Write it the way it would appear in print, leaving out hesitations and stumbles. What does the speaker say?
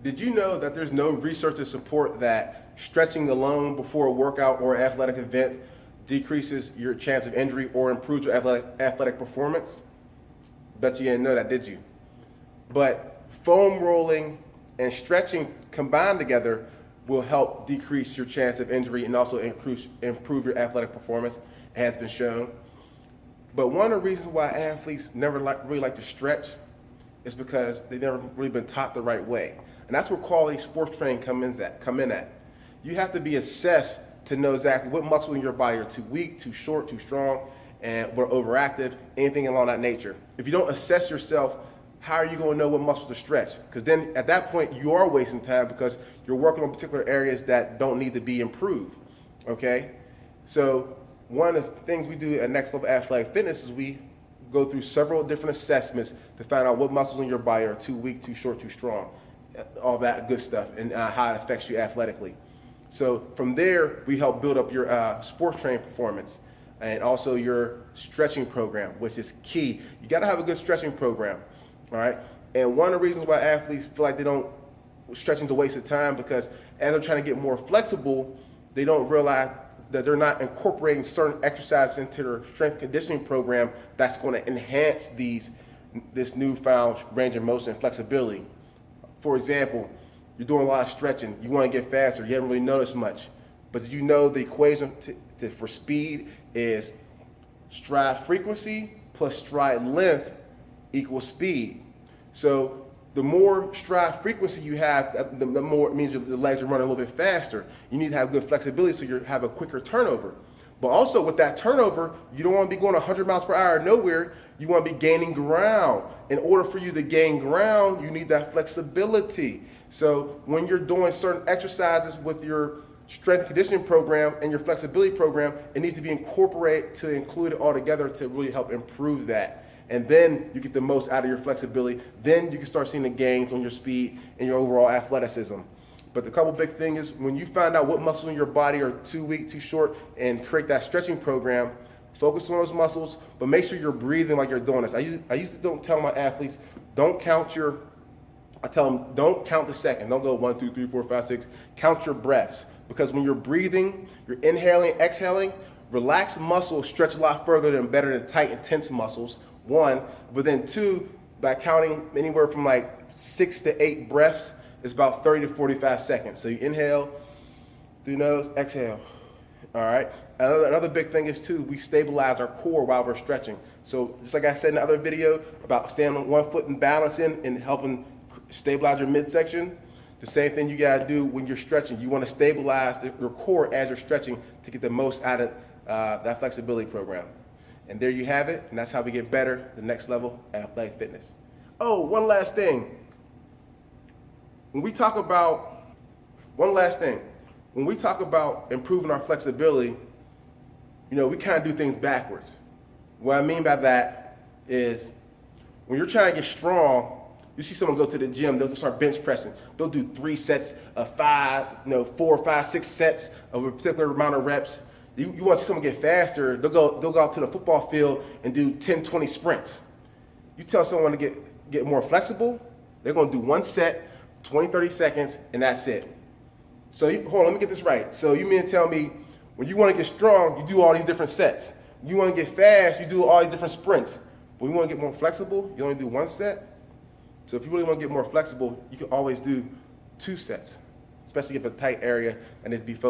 Did you know that there's no research to support that stretching alone before a workout or athletic event decreases your chance of injury or improves your athletic performance? Bet you didn't know that, did you? But foam rolling and stretching combined together will help decrease your chance of injury and also improve your athletic performance. It has been shown. But one of the reasons why athletes never really like to stretch is because they've never really been taught the right way. And that's where quality sports training come in at. You have to be assessed to know exactly what muscles in your body are too weak, too short, too strong, and or overactive, anything along that nature. If you don't assess yourself, how are you going to know what muscles to stretch? Because then at that point you are wasting time because you're working on particular areas that don't need to be improved. Okay? So one of the things we do at Next Level Athletic Fitness is we go through several different assessments to find out what muscles in your body are too weak, too short, too strong, all that good stuff, and how it affects you athletically. So from there, we help build up your sports training performance and also your stretching program, which is key. You got to have a good stretching program, all right? And one of the reasons why athletes feel like they don't stretching is a waste of time because as they're trying to get more flexible, they don't realize that they're not incorporating certain exercises into their strength conditioning program that's going to enhance this newfound range of motion and flexibility. For example, you're doing a lot of stretching, you want to get faster, you haven't really noticed much. But did you know the equation for speed is stride frequency plus stride length equals speed. So the more stride frequency you have, the more it means the legs are running a little bit faster. You need to have good flexibility so you have a quicker turnover. But also with that turnover, you don't want to be going 100 miles per hour nowhere. You want to be gaining ground. In order for you to gain ground, you need that flexibility. So when you're doing certain exercises with your strength and conditioning program and your flexibility program, it needs to be incorporated to include it all together to really help improve that. And then you get the most out of your flexibility. Then you can start seeing the gains on your speed and your overall athleticism. But the couple big things is when you find out what muscles in your body are too weak, too short, and create that stretching program, focus on those muscles, but make sure you're breathing like you're doing this. I used to don't tell my athletes, I tell them, don't count the second. Don't go 1, 2, 3, 4, 5, 6. Count your breaths. Because when you're breathing, you're inhaling, exhaling, relaxed muscles stretch a lot further than better than tight and tense muscles, one. But then two, by counting anywhere from like 6 to 8 breaths, it's about 30 to 45 seconds. So you inhale through nose, exhale. All right. Another big thing is too, we stabilize our core while we're stretching. So just like I said in the other video about standing on one foot and balancing and helping stabilize your midsection, the same thing you gotta do when you're stretching. You wanna stabilize your core as you're stretching to get the most out of that flexibility program. And there you have it, and that's how we get better, the next level athletic fitness. Oh, one last thing. When we talk about improving our flexibility, we kind of do things backwards. What I mean by that is when you're trying to get strong, you see someone go to the gym, they'll start bench pressing. They'll do 3 sets of 5, 4, 5, 6 sets of a particular amount of reps. You want to see someone get faster, they'll go out to the football field and do 10, 20 sprints. You tell someone to get more flexible, they're going to do 1 set, 20, 30 seconds, and that's it. So hold on, let me get this right. So you mean to tell me when you want to get strong, you do all these different sets. You want to get fast, you do all these different sprints. But you want to get more flexible, you only do 1 set? So if you really want to get more flexible, you can always do 2 sets, especially if it's a tight area and it's be focused.